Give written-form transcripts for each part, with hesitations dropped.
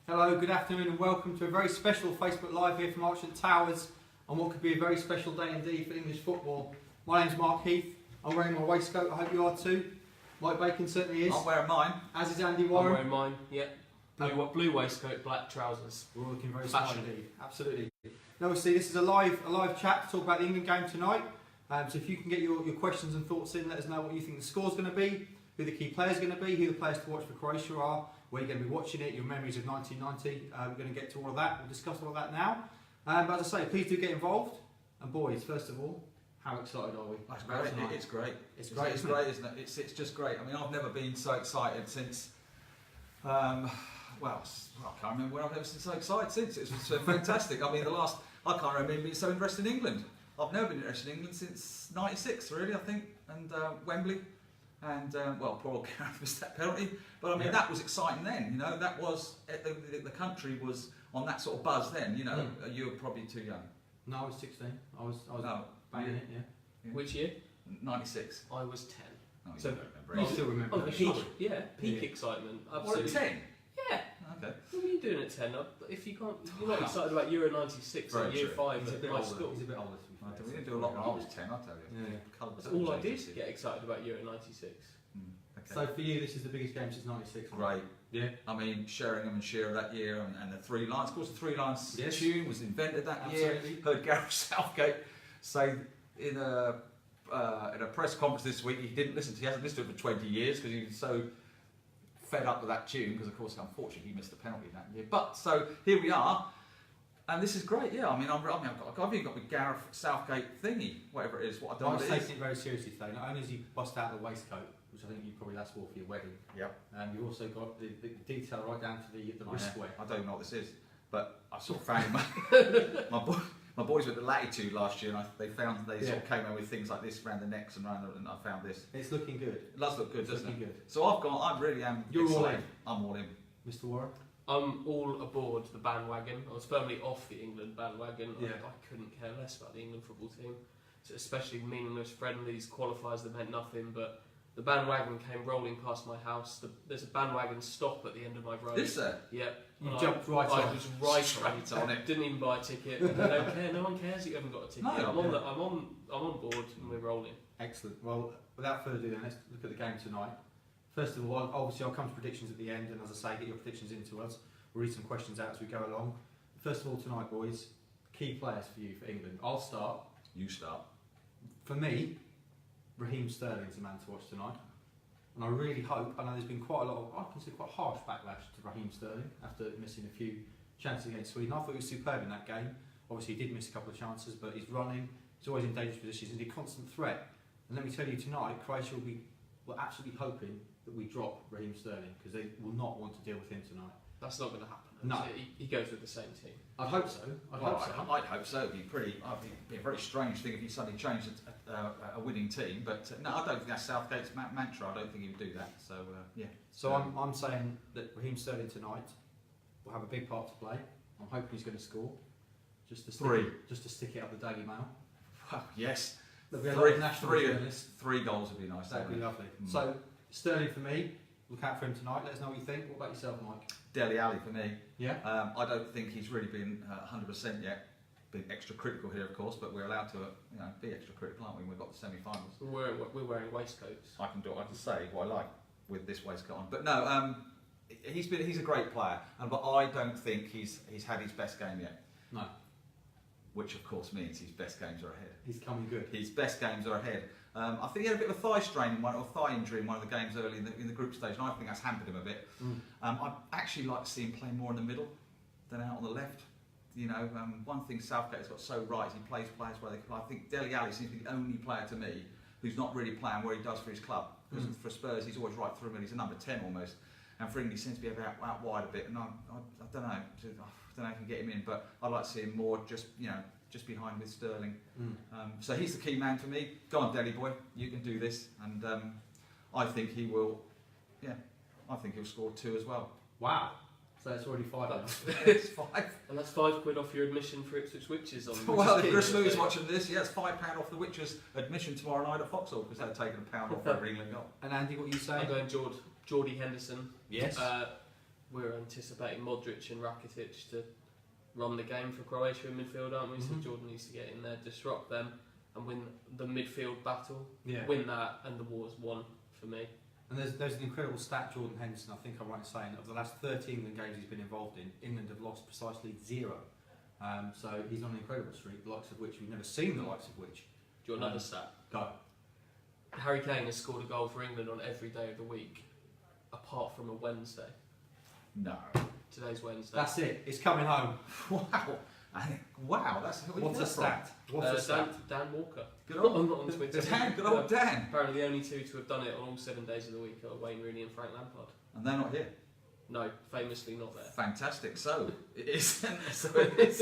Hello, good afternoon and welcome to a very special Facebook Live here from Archant Towers on what could be a very special day indeed for English football. My name's Mark Heath, I'm wearing my waistcoat, I hope you are too. Mike Bacon certainly is. I'm wearing mine. As is Andy Warren. I'm wearing mine, yeah. Blue waistcoat, black trousers. We're all looking very smart indeed, absolutely. Now obviously this is a live chat to talk about the England game tonight. So if you can get your questions and thoughts in, let us know what you think the score's going to be, who the key players are going to be, who the players to watch for Croatia are, where you're going to be watching it, your memories of 1990. We're going to get to all of that. We'll discuss all of that now. But as I say, please do get involved. And boys, first of all, how excited are we? That's great. It's great. It's great, isn't it? It's just great. I mean, I've never been so excited since. Well, I can't remember when I've ever been so excited since. It was fantastic. I mean, I can't remember being so interested in England. I've never been interested in England since '96, really, I think, and Wembley. And well, poor old Gareth missed that penalty, but I mean that was exciting then. You know, that was the country was on that sort of buzz then. You know, you were probably too young. No, I was 16. I was banging it. Yeah. Which year? '96. I was 10. No, you So- don't remember. You still remember that? Peak excitement. What, Absolutely. at 10? Yeah. Okay. What are you doing at 10? If you can't, you're not excited about Euro '96 or Very Year true. 5 He's a at bit my older. school. He's a bit older to be fair. We didn't do a lot when I was 10, I'll tell you. Yeah. That's all I did to get excited about Euro '96. Okay. So for you, this is the biggest game since '96. Great. Yeah. I mean, Sheringham and Shearer that year, and the Three Lines. Of course, the Three Lines Yes. tune was invented that Absolutely. year. Heard Gareth Southgate say in a press conference this week he didn't listen. He hasn't listened to it for 20 years because he was so fed up with that tune. Because of course, unfortunately, he missed the penalty that year. But so here we are, and this is great. Yeah, I mean, I've even got the Gareth Southgate thingy, whatever it is. What I I don't know was what it is. taking it very seriously today. Not only has he bust out the waistcoat, which I think you probably asked for your wedding, Yep. you've also got the detail right down to the wristwear. I don't even know what this is, but I sort of found my boys went to Latitude last year, and they sort of came out with things like this around the necks and and I found this. It's looking good. It does look good, It's doesn't looking it? good. So I really am. You're all excited. in. I'm all in. Mr. Warren? I'm all aboard the bandwagon. I was firmly off the England bandwagon. Yeah. I couldn't care less about the England football team, so especially meaningless friendlies, qualifiers that meant nothing. But the bandwagon came rolling past my house. There's a bandwagon stop at the end of my road. Is there? Yep. You And jumped right I on. was right Straight on it. Didn't even buy a ticket. I don't care. No one cares that you haven't got a ticket. No, I'm on board and we're rolling. Excellent. Well, without further ado, then, let's look at the game tonight. First of all, obviously, I'll come to predictions at the end, and as I say, get your predictions into us. We'll read some questions out as we go along. First of all, tonight, boys, key players for you for England. I'll start. You start. For me, Raheem Sterling's the man to watch tonight. And I really hope, I know there's been quite a lot of, I consider quite harsh backlash to Raheem Sterling after missing a few chances against Sweden. I thought he was superb in that game. Obviously, he did miss a couple of chances, but he's running, he's always in dangerous positions, and he's a constant threat. And let me tell you tonight, Croatia we're absolutely hoping that we drop Raheem Sterling, because they will not want to deal with him tonight. That's not going to happen. No. He goes with the same team. I'd hope so. I'd hope so. I'd hope so. It'd be a very strange thing if he suddenly changed a winning team. But no, I don't think that's Southgate's mantra. I don't think he would do that. So yeah. So I'm saying that Raheem Sterling tonight will have a big part to play. I'm hoping he's going to score. Just to stick it up the Daily Mail. Well, yes. There'll be a lot of national journalists. 3 goals would be nice. That'd be lovely. Mm. So Sterling for me. Look out for him tonight. Let us know what you think. What about yourself, Mike? Dele Alli for me. Yeah. I don't think he's really been 100% yet. Being extra critical here, of course, but we're allowed to be extra critical, aren't we? We've got the semi-finals. We're wearing waistcoats. I can say what I like with this waistcoat on. But no, he's a great player, but I don't think he's had his best game yet. No. Which of course means his best games are ahead. He's coming good. His best games are ahead. I think he had a bit of a thigh strain or thigh injury in one of the games early in the group stage, and I think that's hampered him a bit. I'd actually like to see him play more in the middle than out on the left. You know, one thing Southgate's got so right is he plays players where they can play. I think Dele Alli seems to be the only player to me who's not really playing where he does for his club. Because for Spurs, he's always right through him, and he's a number 10 almost. And for England, he seems to be out wide a bit. And I don't know. I don't know if you can get him in, but I'd like to see him more just behind with Sterling. So he's the key man for me. Go on, Dele boy, you can do this. And I think he will. Yeah, I think he'll score 2 as well. Wow. So it's already 5 now. It's 5. And that's £5 off your admission for Ipswich Witches on. Well, if Chris Lewis watching this, yes, £5 off the Witches admission tomorrow night at Foxhall because they're taking £1 off every England goal. And Andy, what you say? I'm going Geordie Henderson. Yes. we're anticipating Modric and Rakitic to run the game for Croatia in midfield, aren't we? So Jordan needs to get in there, disrupt them, and win the midfield battle. Yeah. Win that, and the war's won for me. And there's an incredible stat, Jordan Henderson, I think I'm right in saying, of the last 30 England games he's been involved in, England have lost precisely 0. So he's on an incredible streak, the likes of which we've never seen the likes of which. Do you want another stat? Go. Harry Kane has scored a goal for England on every day of the week, apart from a Wednesday. No. Today's Wednesday. That's it, it's coming home. Wow. Wow, that's What's a stat? What's a stat? Dan Walker. Good old, on Twitter. Dan, good old Dan. Apparently the only two to have done it on all 7 days of the week are Wayne Rooney and Frank Lampard. And they're not here. No, famously not there. Fantastic. So it is. So it is.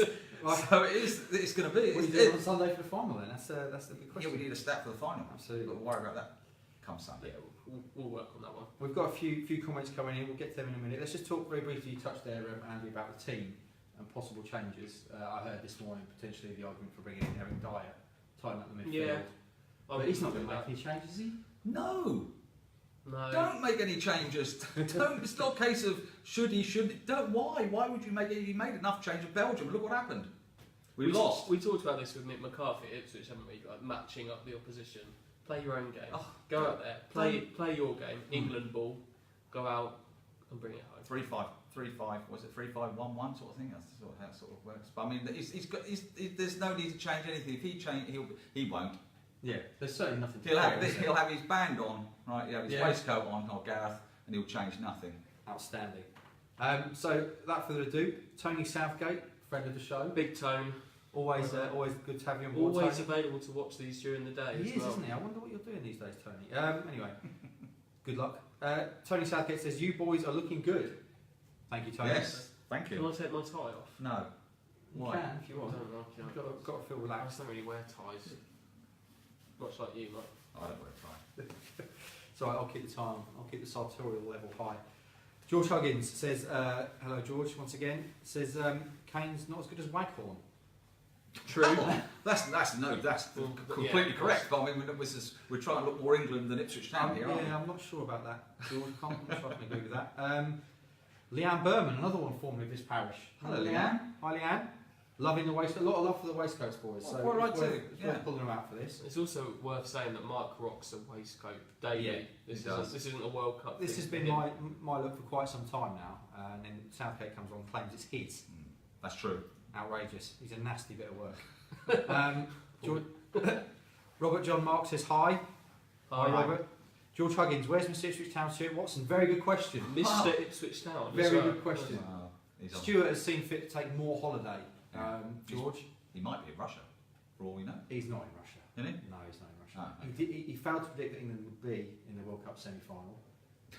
So it is. It's going to be. What are you doing on Sunday for the final then? That's the big Yeah, question. we need a stat for the final. Absolutely. We'll worry about that come Sunday. Yeah, we'll work on that one. We've got a few comments coming in. We'll get to them in a minute. Let's just talk very briefly. You touched there, Andy, about the team and possible changes. I heard this morning potentially the argument for bringing in Eric Dyer, tying up the midfield. Yeah. But he's not going to make any changes, is he? No. No. Don't make any changes. Don't. It's not a case of should he, shouldn't. Don't. Why? Why would you make it? You made enough change of Belgium. Look what happened. We lost. We talked about this with Mick McCarthy at Ipswich, haven't we? Like matching up the opposition. Play your own game. Oh, go out there. Play your game. England ball. Go out and bring it home. 3-5. Was it 3-5-1-1 sort of thing? That's sort of how it sort of works. But I mean, there's no need to change anything. If he change, he won't. Yeah, there's certainly nothing to He'll have his band on, right? He'll have his waistcoat on, or Gareth, and he'll change nothing. Outstanding. So, without further ado, Tony Southgate, friend of the show. Big Tone. Always good to have you on board. Always Tony. available to watch these during the day. He as is, well. isn't he? I wonder what you're doing these days, Tony. Anyway, good luck. Tony Southgate says, you boys are looking good. Thank you, Tony. Yes, thank Can you. I take my tie off? No. You Why? can if you I want. don't like it. You've got to feel I relaxed. don't really wear ties. Much like you, mate. I don't want to try. So I'll keep the time. I'll keep the sartorial level high. George Huggins says, hello George, once again. Says, Kane's not as good as Waghorn. True. That's completely correct. But I mean, we're trying to look more England than Ipswich Town here, aren't we? Yeah, I'm not sure about that, George. I'm not sure I can agree with that. Leanne Berman, another one formerly of this parish. Hello, Leanne. Hi, Leanne. Loving the waistcoat. A lot of love for the waistcoats, boys. So quite right it's too. worth, worth pulling them out for this. It's also worth saying that Mark rocks a waistcoat daily. Yeah, this does. isn't a World Cup. This thing has for been him. my look for quite some time now. And then Southgate comes on and claims it's his. That's true. Outrageous. He's a nasty bit of work. Robert John Mark says hi. Hi, Robert. George Huggins, where's Mr. Ipswich Town? Stuart Watson, very good question. Mr. Ipswich Town. Very good question. Wow. He's on. Stuart has seen fit to take more holiday. George, He might be in Russia, for all we know. he's not in Russia. Isn't he? No, he's not in Russia. Oh, He failed to predict that England would be in the World Cup semi-final,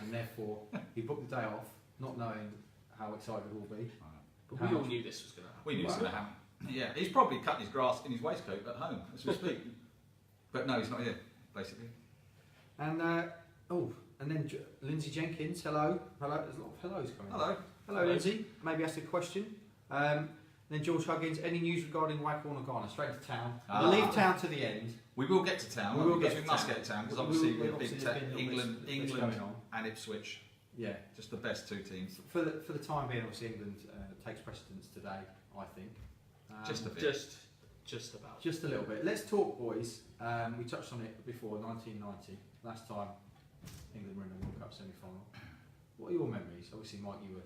and therefore he booked the day off, not knowing how excited we'll be. But How we all much? knew this was going to happen. We knew it was going to happen. Yeah, he's probably cutting his grass in his waistcoat at home as we speak. But no, he's not here, basically. And then Lindsay Jenkins, hello. There's a lot of hellos coming. Hello. Hello, Lindsay. Maybe ask a question. Then George Huggins, any news regarding Waghorn or Ghana? Straight to town. We'll leave town to the end. We will get to town. We will because get we to must town. get to town because obviously we're big there's been little England bits going on. and Ipswich, Yeah. just the best two teams. For the time being, obviously England takes precedence today, I think. Just a bit. Just about. Just a little bit. Let's talk, boys. We touched on it before, 1990. Last time England were in the World Cup semi-final. What are your memories? Obviously, Mike, you were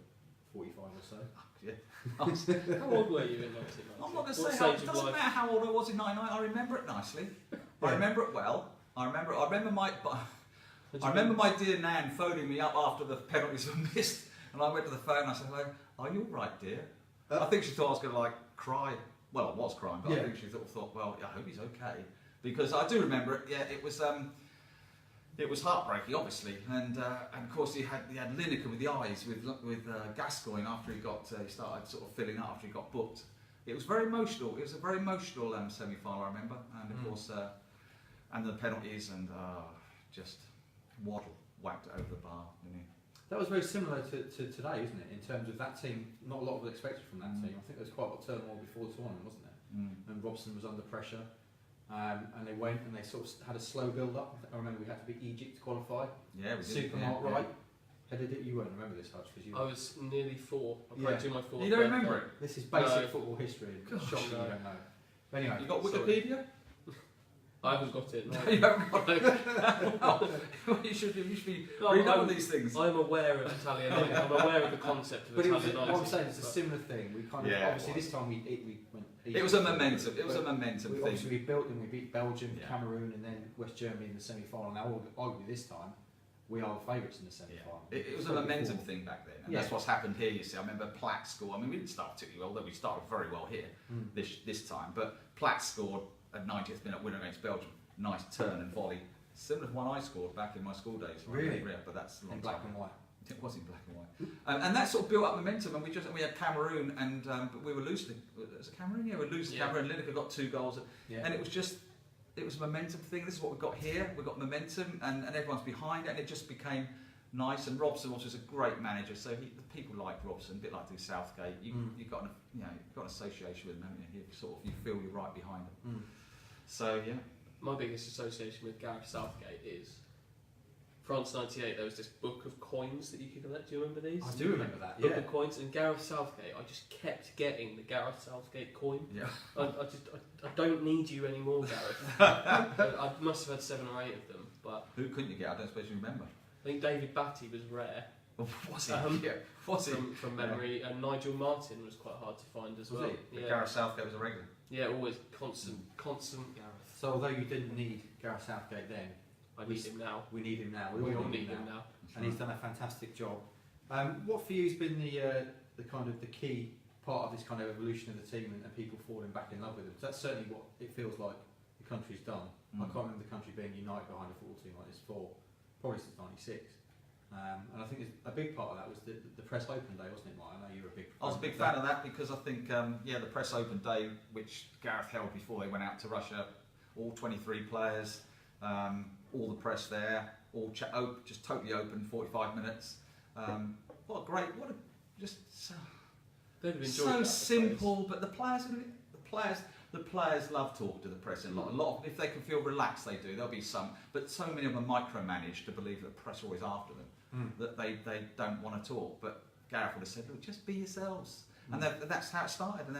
45 or so. Yeah. How old were you in 1990? I'm not going to What say how, it stage of doesn't life? matter how old I was in 99. I remember it nicely. Yeah. I remember it well. I remember my dear Nan phoning me up after the penalties were missed, and I went to the phone and I said, "Hello, are you all right, dear?" I think she thought I was going to cry. Well, I was crying, but I think she thought, well, I hope he's okay, because I do remember it. Yeah, it was heartbreaking, obviously, and of course he had Lineker with the eyes with Gascoigne after he started sort of filling up after he got booked. It was very emotional. It was a very emotional semi-final, I remember, and of course, and the penalties and just Waddle whacked it over the bar, didn't he? That was very similar to today, isn't it? In terms of that team, not a lot was expected from that team. I think there was quite a lot of turmoil before the tournament, wasn't there? And Robson was under pressure, and they went and they sort of had a slow build-up. I remember we had to beat Egypt to qualify. Yeah, we did. Supermark right. You won't remember this, Hutch, because I was nearly 4. I'm Yeah. going to do my 4th. You don't remember it? This is basic No. football history. Gosh, Shock that no. you don't know. But anyway, You got Sorry. Wikipedia? I haven't got it. No. You haven't got it. Well, you should be No, reading I'm- all these things. I'm aware of Italian. I'm aware of the concept of but it was, Italian. what I'm saying is a similar thing. We kind of Yeah, it obviously was. this time we went. It was a momentum. It was a momentum We, thing. obviously we built and we beat Belgium, Yeah. Cameroon, and then West Germany in the semi-final. Now, arguably this time, we are the favourites in the semi-final. It was a momentum thing back then, and that's what's happened here. You see, I remember Platt scored. I mean, we didn't start particularly well, though we started very well here this time. But Platt scored at 90th minute winner against Belgium. Nice turn and volley, similar to one I scored back in my school days. Really? Yeah, but that's a long In black time. and white. It was in black and white, and that sort of built up momentum. And we had Cameroon, and but we were losing. Was it Cameroon? Yeah, we were losing. Yeah. Cameroon. Lineker got 2 goals, Yeah. and it was a momentum thing. This is what we've got here. We've got momentum, and everyone's behind it, and it just became nice. And Robson was a great manager, so the people liked Robson, a bit like the Southgate. You got you've got an association with him, haven't you? You feel you're right behind him. So yeah. My biggest association with Gareth Southgate is France '98. There was this book of coins that you could collect. Do you remember these? I do remember that. Book Yeah. of coins, and Gareth Southgate. I just kept getting the Gareth Southgate coin. Yeah. I don't need you anymore, Gareth. I must have had 7 or 8 of them, but Who couldn't you get? I don't suppose you remember. I think David Batty was rare Was he? Yeah. Was he? from memory, and Nigel Martin was quite hard to find as Was well. he? But Yeah. Gareth Southgate was a regular. Yeah, always constant Gareth. So although you didn't need Gareth Southgate then, I need him now. we need him now. We all all need him now. And he's done a fantastic job. What for you has been the kind of the key part of this kind of evolution of the team and people falling back in love with him? 'Cause that's certainly what it feels like the country's done. I can't remember the country being united behind a football team like this for probably since '96. And I think a big part of that was the press open day, wasn't it, Mike? I know you were a big. I was a big fan of that because I think, the press open day, which Gareth held before they went out to Russia, all 23 players, all the press there, all just totally open, 45 minutes. What a just They'd have enjoyed so that, I simple, but the players love talking to the press a lot. If they can feel relaxed, they do. There'll be some, but so many of them micromanage to believe that the press are always after them, that they don't want to talk. But Gareth would have said, "Look, just be yourselves," and that's how it started. And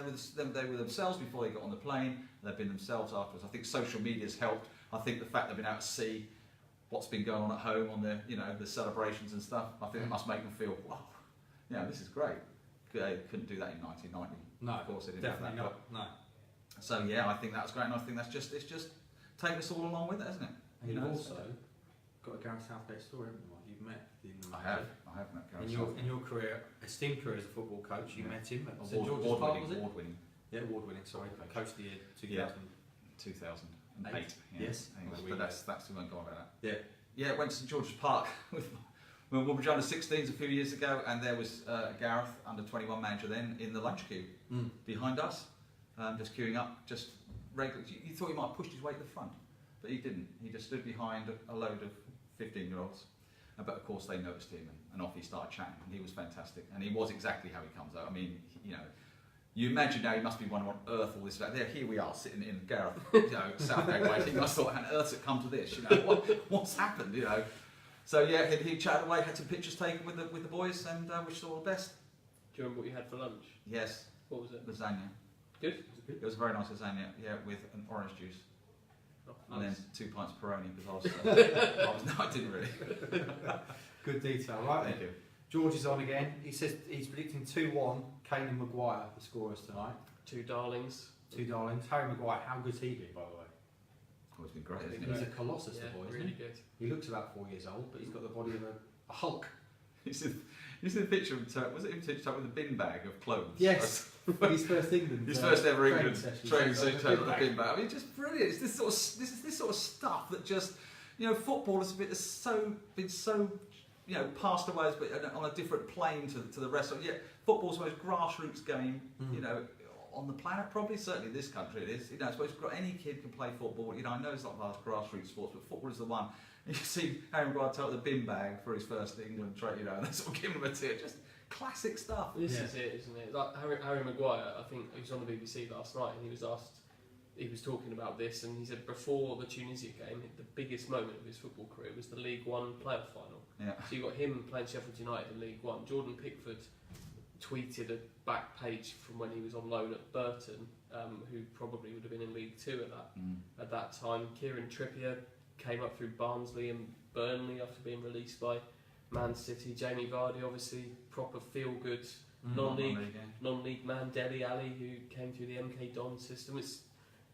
they were themselves before they got on the plane. They've been themselves afterwards. I think social media's helped. I think the fact they've been able to see what's been going on at home on the celebrations and stuff. I think it must make them feel, wow, this is great. They couldn't do that in 1990. No, of course they didn't have definitely that. not. No. So I think that was great, and I think it's just taken us all along with it, hasn't it? And you've also got a Gareth Southgate story, haven't you, Mike? You've met the manager. I have met Gareth. In your career, esteemed career as a football coach, you met him at St Award George's Park, was it? winning. Yeah, award-winning. Sorry, Okay. Coach of the Year 2008. Yes. Anyways, We but we won't go on about that. Yeah. Yeah, went to St George's Park with Woolwich under 16s a few years ago, and there was Gareth, under 21 manager then, in the lunch queue behind us, just queuing up, just regular. You thought he might have pushed his way to the front, but he didn't. He just stood behind a load of 15-year-olds. But of course they noticed him, and off he started chatting, and he was fantastic. And he was exactly how he comes out. I mean, you imagine now he must be wondering what on earth all this about. Here we are sitting in Gareth, Southgate way. He must have thought, how on earth's it come to this? What's happened? So he chatted away, had some pictures taken with the boys, and wished all the best. Do you remember what you had for lunch? Yes. What was it? Lasagna. Good? It was a very nice lasagna, with an orange juice. Oh, And then nice. 2 pints of Peroni, because no, I didn't really. Good detail, right then. Thank you. George is on again. He says he's predicting 2-1. Kane and Maguire, the scorers tonight. 2 darlings. 2 darlings. Harry Maguire, how good's he been, by the way? Oh, it's been great, It's isn't been it? He's a colossus, Yeah, the boy, isn't really he? good. He looks about 4 years old, but he's got the body of a Hulk. You see the picture of him, was it him with a bin bag of clothes? Yes, his first England. His first ever training England session. training He's got session a with a bag. bin bag. I mean, just brilliant. It's this sort of stuff that just, football has been so passed away, but on a different plane to the rest of it. Yeah, football's the most grassroots game, on the planet, probably. Certainly this country it is. It's supposed to, any kid can play football. I know it's not the grassroots sports, but football is the one. And you see Harry Maguire take the bin bag for his first England training, and they sort of give him a tip. Just classic stuff. This is it, isn't it? Like Harry Maguire, I think he was on the BBC last night, and he was asked, he was talking about this, and he said before the Tunisia game, the biggest moment of his football career was the League One playoff final. Yeah. So you got him playing Sheffield United in League One. Jordan Pickford tweeted a back page from when he was on loan at Burton, who probably would have been in League Two at that time. Kieran Trippier came up through Barnsley and Burnley after being released by Man City. Jamie Vardy, obviously, proper feel-good non-league man. Dele Alli, who came through the MK Don system.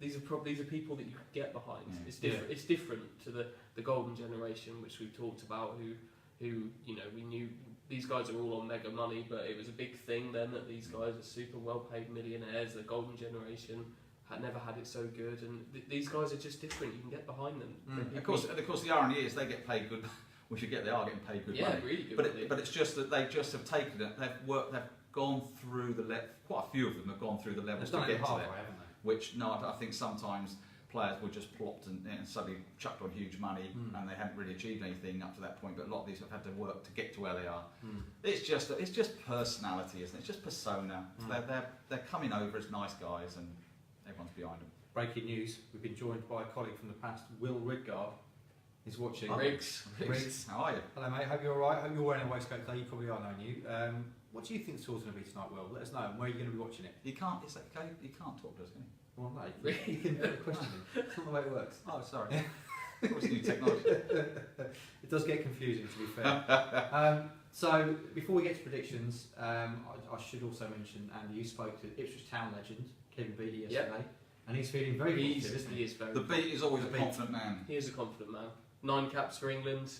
These are people that you could get behind. Yeah. It's different. It's different to the golden generation, which we've talked about. Who you know, we knew these guys are all on mega money, but it was a big thing then that these guys are super well-paid millionaires. The golden generation had never had it so good, and these guys are just different. You can get behind them. Of course, the irony is they get paid good. We should get. They are getting paid good money. Really good. But it's just that they just have taken it. They've gone through the level. Quite a few of them have gone through the levels to get to there. Haven't they? Which I think sometimes players were just plopped and suddenly chucked on huge money, and they hadn't really achieved anything up to that point. But a lot of these have had to work to get to where they are. It's just personality, isn't it? It's just persona. They're coming over as nice guys, and everyone's behind them. Breaking news: we've been joined by a colleague from the past, Will Ridgard. He's watching. Riggs, how are you? Hello, mate. Hope you're all right. Hope you're wearing a waistcoat today. You probably are, knowing you. What do you think the score's going to be tonight, Will? Let us know. And where are you going to be watching it? He can't. It's okay. He can't talk to us, can he? Well, no. You can put a question in. It's not the way it works. Oh, sorry. What's new technology? It does get confusing, to be fair. So, before we get to predictions, I should also mention, Andy, you spoke to Ipswich Town legend Kevin Beattie yesterday, and he's feeling very positive, isn't he? He is very. The Beat is always a confident man. He is a confident man. 9 caps for England.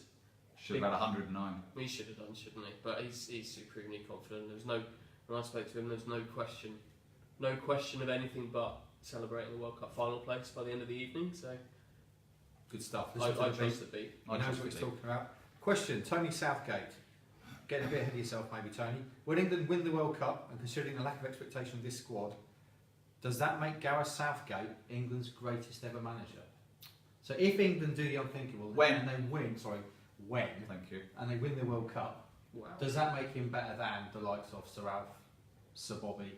Should have had 109. He should have done, shouldn't he? But he's supremely confident. When I spoke to him, there's no question of anything but celebrating the World Cup final place by the end of the evening. So good stuff. I trust the Beat. He knows what he's talking about. Question: Tony Southgate. Getting a bit ahead of yourself, maybe, Tony. When England win the World Cup, and considering the lack of expectation of this squad, does that make Gareth Southgate England's greatest ever manager? So if England do the unthinkable and they win, Thank you. and they win the World Cup, Wow. does that make him better than the likes of Sir Alf, Sir Bobby,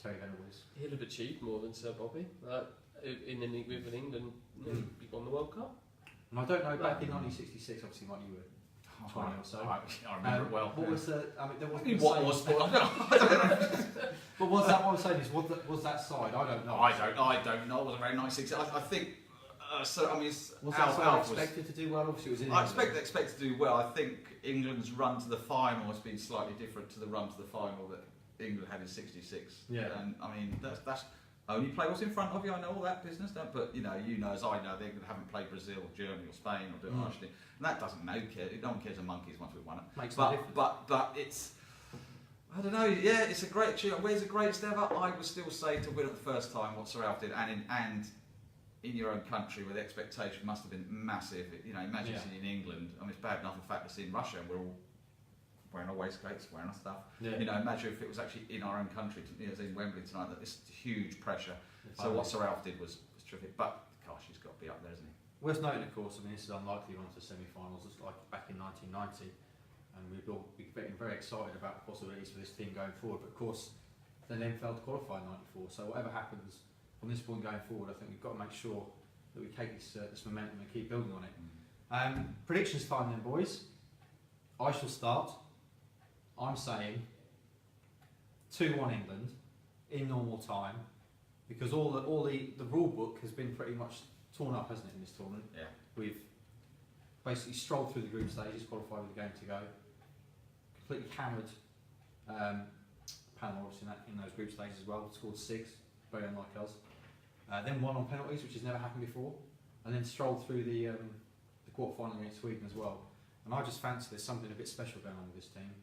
Terry Venables? He'll have achieved more than Sir Bobby with England. He won the World Cup. And I don't know, back in 1966, obviously, like you were 20 or so. I remember it well. What was the? I mean, there wasn't. What was? I don't know. But was that what I'm saying? Is was that side? I don't know. I don't know. It wasn't very nice. I think. So I mean, was that side expected to do well? Obviously, it was in. I expect to do well. I think England's run to the final has been slightly different to the run to the final that England had in '66. Yeah. And I mean, that's only play what's in front of you. I know all that business, but you know as I know, they haven't played Brazil, or Germany, or Spain, or doing Argentina, and that doesn't care. No one cares a monkeys once we've won it. Makes no difference. But it's. I don't know. Yeah, it's a great achievement. Where's the greatest ever? I would still say to win it the first time, what Sir Alf did, and in your own country, where the expectation must have been massive. You know, imagine seeing in England. I mean, it's bad enough the fact to see in Russia, and we're all wearing our waistcoats, wearing our stuff. Yeah. You know, imagine if it was actually in our own country, in Wembley tonight. That it's huge pressure. So what Sir Alf did was terrific. But gosh, he's got to be up there, isn't he? Worth noting, of course. I mean, this is unlikely one to semi-finals. It's like back in 1990, and we've all been getting very excited about the possibilities for this team going forward. But of course, they then failed to qualify in '94. So whatever happens from this point going forward, I think we've got to make sure that we take this momentum and keep building on it. Predictions time then, boys. I shall start. I'm saying 2-1 England in normal time, because all the rule book has been pretty much torn up, hasn't it, in this tournament? Yeah. We've basically strolled through the group stages, qualified with a game to go, completely hammered Panama obviously in those group stages as well, scored 6, very unlike us. Then won on penalties, which has never happened before, and then strolled through the quarter-final against Sweden as well. And I just fancy there's something a bit special going on with this team,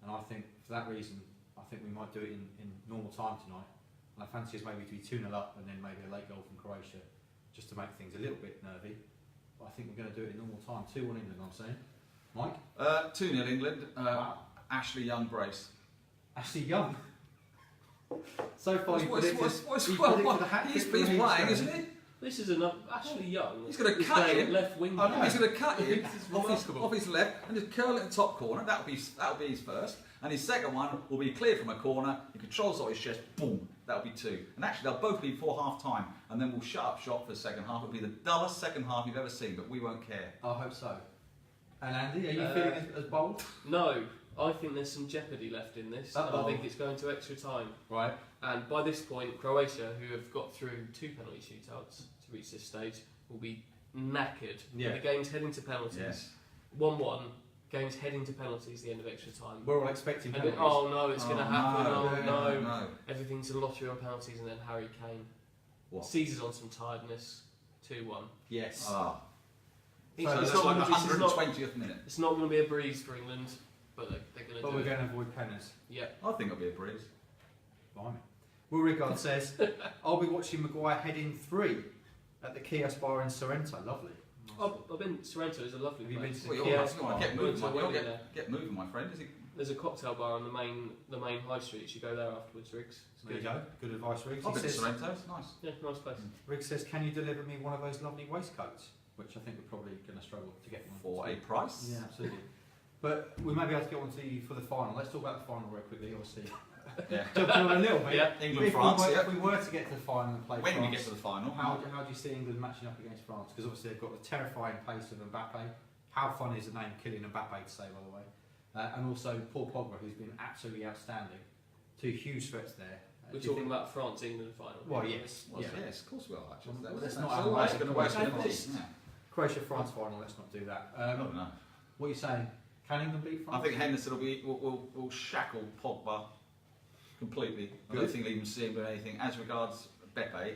and I think for that reason, I think we might do it in normal time tonight. And I fancy us maybe to be 2-0 up and then maybe a late goal from Croatia, just to make things a little bit nervy. But I think we're going to do it in normal time. 2-1 England, I'm saying. Mike? 2-0 England. Wow. Ashley Young brace. Ashley Young. So far, he's predicted he's playing, isn't he? This is enough. Ashley Young. He's going to cut it. Left wing. I know he's going to cut it off his left and just curl it in the top corner. That'll be his first. And his second one will be clear from a corner, he controls off his chest, boom, that'll be 2. And actually they'll both be before half time, and then we'll shut up shop for the second half. It'll be the dullest second half you've ever seen, but we won't care. I hope so. And Andy, are you feeling as bold? No, I think there's some jeopardy left in this. And I think it's going to extra time. Right. And by this point, Croatia, who have got through 2 penalty shootouts to reach this stage, will be knackered. Yeah. The game's heading to penalties. Yes. 1-1. Game's heading to penalties. The end of extra time. We're all expecting And penalties. oh no, it's going to happen. No, No. Everything's a lottery on penalties, and then Harry Kane seizes on some tiredness. 2-1. Yes. Ah. It's So that's not like gonna be- 120th minute. It's not going to be a breeze for England, but they're going to But do we're it. going to avoid penalties. Yeah. I think it'll be a breeze. Blimey. Will Rigard says, I'll be watching Maguire head in 3 at the Kia Spa in Sorrento. Lovely. I've been. Sorrento is a lovely Have you place. been Well, to you're Kia right, Spa? get moving, Went to a wedding get, there. get moving, my friend. Is it? There's a cocktail bar on the main high street. You go there afterwards, Riggs. It's There you good. go. Good advice, Riggs. I've He been to says, Sorrento. It's nice. Yeah, nice place. Riggs says, can you deliver me one of those lovely waistcoats? Which I think we're probably going to struggle to get one. For a price. Yeah, absolutely. But we may be able to get one to you for the final. Let's talk about the final very quickly, obviously. Yeah. Jumping on a little bit. Yeah. England, If France. we were, Yeah. if we were to get to the final and play When France, we get to the final. how do you see England matching up against France? Because obviously they've got the terrifying pace of Mbappe. How fun is the name Kylian Mbappe to say, by the way? And also Paul Pogba, who's been absolutely outstanding. 2 huge threats there. We're Do you talking think- about France-England final. Well, yes. Well, yeah. yes, of course we are. Actually. Well, That's let's not that's have a always way going to of waste putting the it piece. on. Croatia-France final, let's not do that. No. What are you saying? Can England beat France? I think Henderson will shackle Pogba completely. I don't Good. think he'll even see him do anything. As regards Beppe,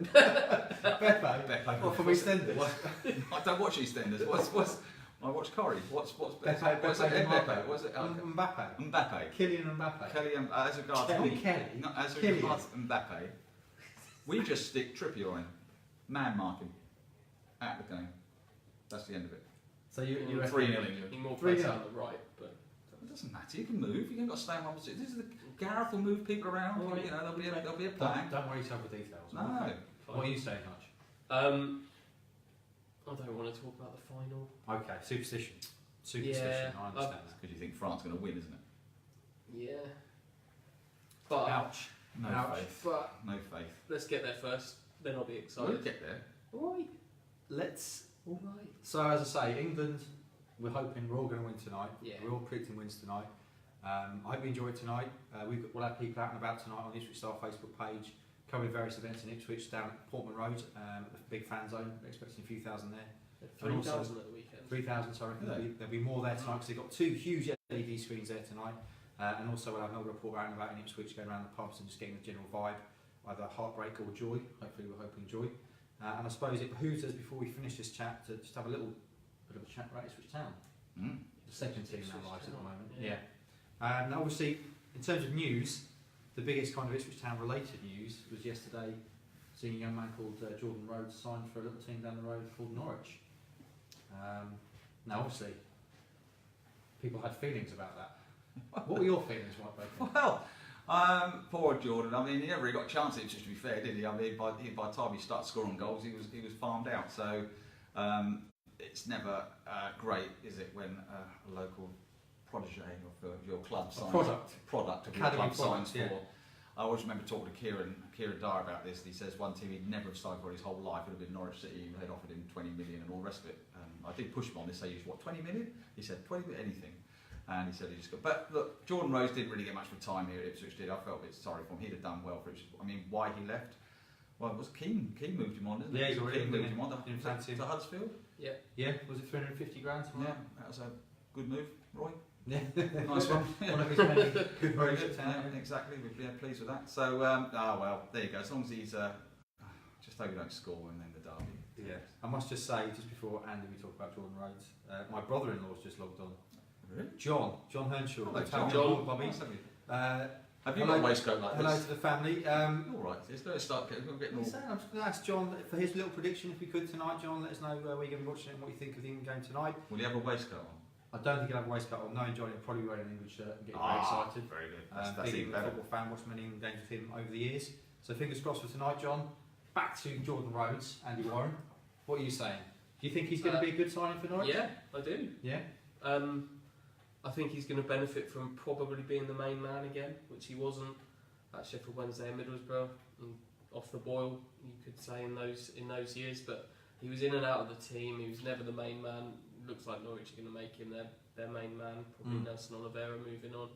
Beppe. What, from EastEnders? I don't watch EastEnders. What's I watch Corrie. What's Beppe, what's Beppe, it? Mbappe. Beppe. What's it? Mbappe. Mbappe. Kylian Mbappe. Kelly. As regards Kelly. not as Kylian. regards Mbappe, we just stick Trippier on him, man marking at the game. That's the end of it. So you Mm, reckon 3-0 England. He more 3-0. plays out on the right, but It doesn't matter. You can move. You haven't got to stay in one position. This is the Gareth will move people around. All right. You know, there'll be a Don't, plan. don't worry yourself with details. No. fine. What are you saying, Hutch? I don't want to talk about the final. Okay, superstition. Yeah, I understand that. Because you think France is going to win, isn't it? Yeah. But Ouch. No Ouch. faith. but No faith. let's get there first. Then I'll be We'll excited. get there. All right. Let's. All right. So as I say, England. We're hoping we're all going to win tonight. Yeah. We're all predicting wins tonight. I hope you enjoy it tonight. We'll have people out and about tonight on the Ipswich Star Facebook page, covering various events in Ipswich down at Portman Road, at the big fan zone. We're expecting a few thousand there. 3,000 at the weekend. 3,000, sorry. Yeah. There'll be more there tonight because they've got 2 huge LED screens there tonight. And also we'll have another report out and about in Ipswich, going around the pubs and just getting the general vibe, either heartbreak or joy. Hopefully we're hoping joy. And I suppose it behooves us, before we finish this chat, to just have a little bit of a chat about Ipswich Town. Mm. The second team in Ipswich our lives at the Town, moment. yeah. And obviously, in terms of news, the biggest kind of Ipswich Town related news was yesterday seeing a young man called Jordan Rhodes signed for a little team down the road called Norwich. Now, obviously, people had feelings about that. What were your feelings, White Bacon? Well, poor Jordan. I mean, he never really got a chance at Ipswich, to be fair, did he? I mean, by the time he started scoring goals, he was farmed out. So it's never great, is it, when a local protege of your club signs product of your Academy club signs product, yeah. for. I always remember talking to Kieran Dyer about this. And he says one team he'd never have signed for his whole life would have been Norwich City. They'd offered him 20 million and all the rest of it. I did push him on this. Say, what, 20 million? He said 20 million, anything. And he said he just got. But look, Jordan Rhodes didn't really get much of a time here at Ipswich. Did I felt a bit sorry for him. He'd have done well for Ipswich. I mean, why he left? Well, it was Keane. Keane moved him on, didn't Yeah, he? he's already Keane moved him on didn't fancy him. to Huddersfield. Yeah. Yeah, was it 350 grand? Yeah, that was a good move, Roy. Yeah. Nice one. One of his many good Very moves good. at town. Yeah, exactly. We're pleased with that. So, well, there you go. As long as he's just hope he don't score and then the derby. Yeah. I must just say, just before Andy, we talk about Jordan Rhodes, my brother-in-law's just logged on. Really? John Henshaw. Hello, John. Bobby. Nice of you. Have Have you got a waistcoat like hello this? to the family. All right. It's going to start getting I'm more. just going to ask John for his little prediction, if we could tonight. John, let us know where you're going to be watching it and what you think of the England game tonight. Will you have a waistcoat on? I don't think he'll have a waistcoat on. Knowing John, he'll probably wear an England shirt and get very excited. Very good. That's Big even England better. football fan, watched many England games with him over the years. So fingers crossed for tonight, John. Back to Jordan Rhodes, Andy Warren. What are you saying? Do you think he's going to be a good signing for Norwich? Yeah, I do. Yeah? I think he's going to benefit from probably being the main man again, which he wasn't at Sheffield Wednesday and Middlesbrough. And off the boil, you could say in those years, but he was in and out of the team. He was never the main man. Looks like Norwich are going to make him their main man. Probably Nelson Oliveira moving on,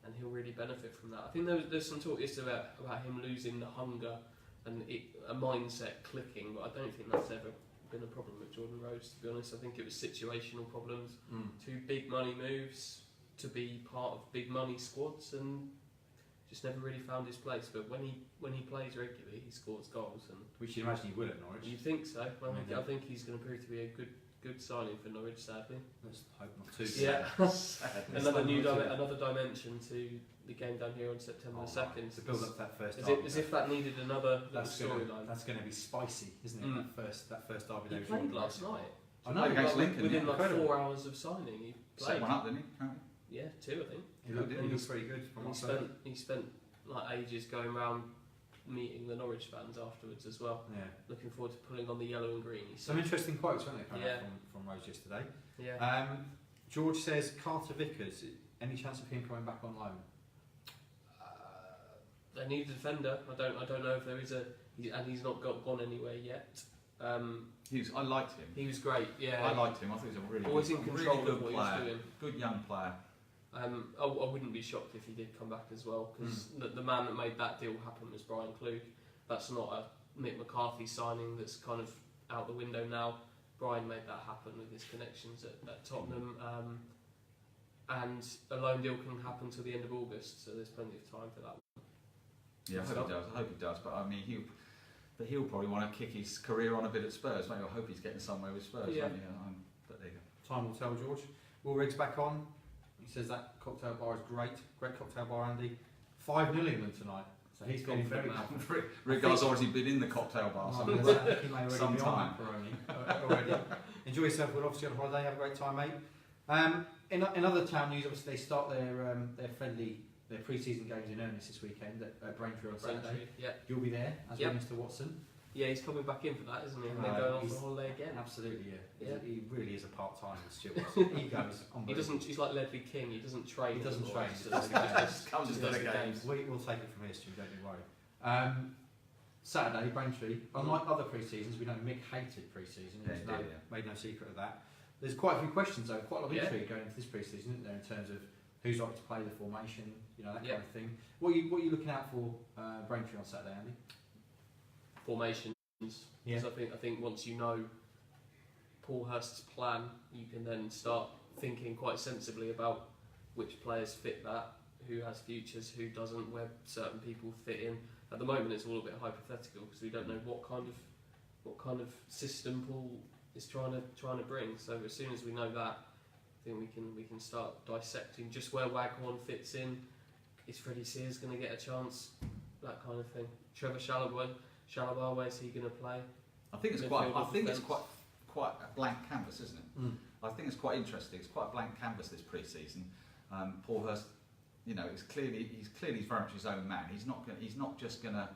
and he'll really benefit from that. I think there's some talk yesterday about him losing the hunger and a mindset clicking, but I don't think that's ever been a problem with Jordan Rhodes, to be honest. I think it was situational problems, 2 big money moves to be part of big money squads, and just never really found his place. But when he plays regularly, he scores goals, and which you imagine he will at Norwich. You think so? I think he's going to prove to be a good signing for Norwich. Sadly, let's hope not too. Yeah, another dimension to the game down here on September 2nd. To build up that first. As if that needed another storyline. That's going to be spicy, isn't it? That first derby. He played last night. I know, against Lincoln, within like 4 hours of signing, he played. Set one up, didn't he? Yeah, 2 I think. He looks pretty good. He spent like ages going around meeting the Norwich fans afterwards as well. Yeah. Looking forward to pulling on the yellow and green. Some interesting quotes, weren't they, coming out from Rose yesterday? Yeah. George says Carter Vickers. Any chance of him coming back on loan? They need a defender. I don't know if there is and he's not gone anywhere yet. I liked him. He was great. Yeah. I liked him. I think he was a always in control really good of what player. he was doing. Good young player. I wouldn't be shocked if he did come back as well, because the man that made that deal happen was Brian Klug. That's not a Mick McCarthy signing that's kind of out the window now. Brian made that happen with his connections at Tottenham, and a loan deal can happen till the end of August, so there's plenty of time for that. Yeah, I hope he does. But I mean, he'll probably want to kick his career on a bit at Spurs. Maybe I hope he's getting somewhere with Spurs. Yeah. But there you go. Time will tell, George. Will Riggs back on? He says that cocktail bar is great. Great cocktail bar, Andy. 5-0 England tonight. So he's feeling very confident. Riggs already been in the cocktail bar. He may already be on that already. Enjoy yourself. We're obviously on holiday. Have a great time, mate. In other town news, obviously they start their pre-season games in earnest this weekend at Braintree on Saturday. Yeah. You'll be there, as well, Mr. Watson. Yeah, he's coming back in for that, isn't he? And they're going on for holiday again. Absolutely, yeah. He really is a part-timer, Stuart. He goes on. He's like Ledley King. He doesn't train. He doesn't train. He just comes to the games. We'll take it from here, Stuart. Don't you worry. Saturday, Braintree. Unlike other pre-seasons, we know Mick hated pre-season. Made no secret of that. There's quite a few questions though. Quite a lot of intrigue going into this pre-season, isn't there? In terms of who's likely to play the formation, that kind of thing. What are you looking out for Braintree on Saturday, Andy? Formations. Yeah. I think once you know Paul Hurst's plan, you can then start thinking quite sensibly about which players fit that, who has futures, who doesn't, where certain people fit in. At the moment, it's all a bit hypothetical because we don't know what kind of system Paul is trying to bring. So as soon as we know that, I think we can start dissecting just where Waghorn fits in. Is Freddie Sears going to get a chance? That kind of thing. Trevor Chalobah, where's he going to play? I think it's quite a blank canvas, isn't it? I think it's quite interesting. It's quite a blank canvas this pre-season. Paul Hurst, he's clearly very much his own man. He's not just going to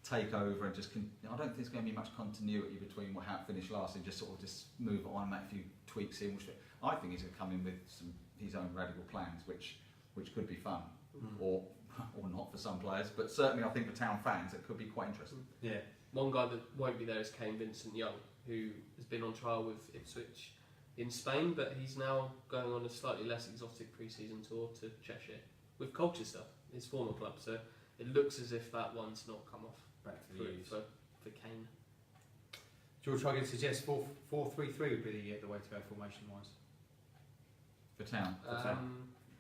take over and I don't think there's going to be much continuity between how it finished last and just move on and make a few tweaks here. I think he's going to come in with his own radical plans, which could be fun, or not for some players, but certainly I think for town fans it could be quite interesting. Yeah. One guy that won't be there is Kane Vincent-Young, who has been on trial with Ipswich in Spain, but he's now going on a slightly less exotic pre-season tour to Cheshire with Colchester, his former club. So it looks as if that one's not come off back to the use for Kane. George Hogan suggests 4-3-3 would be the way to go formation-wise. For town?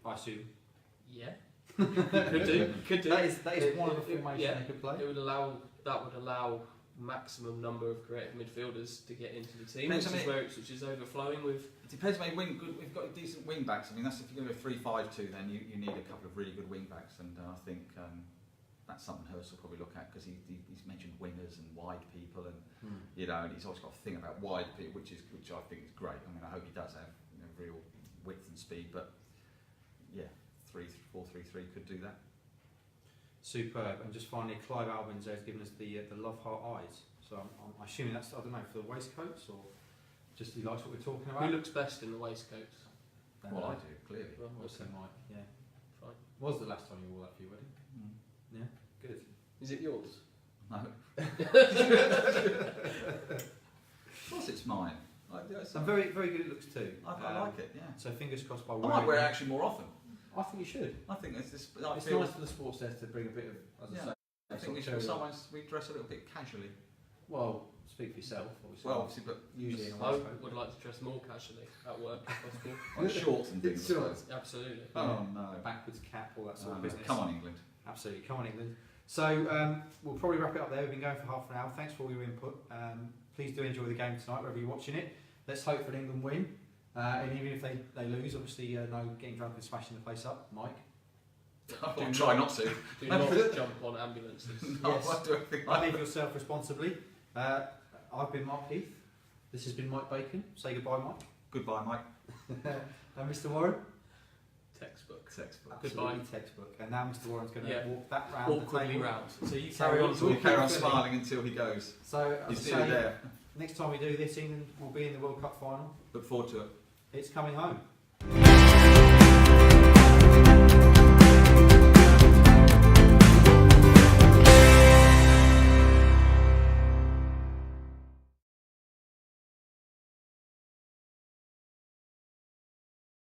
I assume. Yeah. Could do. That is one of the formations they could play. That would allow maximum number of creative midfielders to get into the team, which is overflowing with. It depends. We've got decent wing backs. I mean, that's if you're going to go 3-5-2, then you need a couple of really good wing backs, and I think that's something Hurst will probably look at because he's mentioned wingers and wide people, and and he's also got a thing about wide people, which I think is great. I mean, I hope he does have real width and speed, but 4-3-3 could do that. Superb. And just finally, Clive Albans has given us the love heart eyes. So I'm assuming that's, I don't know, for the waistcoats or just he likes what we're talking about. Who looks best in the waistcoats? Well, I do, clearly. Well, Also, Mike, yeah. Fine. Was the last time you wore that for your wedding? Mm. Yeah, good. Is it yours? No. Of course it's mine. And very, very good it looks too. I like it, yeah. So fingers crossed by I wearing might wear it actually more often. I think you should. I think it's this. It's nice for the sports desk to bring a bit of, as I Yeah. say, I think sort we of should cherry on. sometimes we dress a little bit casually. Well, speak for yourself, obviously. Well, obviously, but usually in a I waistcoat. would like to dress more casually at work if possible. on shorts and things. Sure. Absolutely. Oh no. Backwards cap, all that sort of No, business. come on, England. Absolutely, come on England. So we'll probably wrap it up there. We've been going for half an hour. Thanks for all your input. Please do enjoy the game tonight, wherever you're watching it. Let's hope for an England win. And even if they lose, obviously no getting drunk and smashing the place up. Mike? I'll try not to. Do not jump on ambulances. No, Yes. I do everything I leave yourself responsibly. I've been Mark Heath. This has been Mike Bacon. Say goodbye, Mike. Goodbye, Mike. And Mr. Warren? Textbook. Textbook. Goodbye. Absolutely textbook. And now Mr. Warren's going to Yeah. walk that round the Awkwardly table. round. So you So carry on So we talking. carry on smiling until he goes. So, as He's I nearly say, there. next time we do this, England will be in the World Cup final. Look forward to it. It's coming home.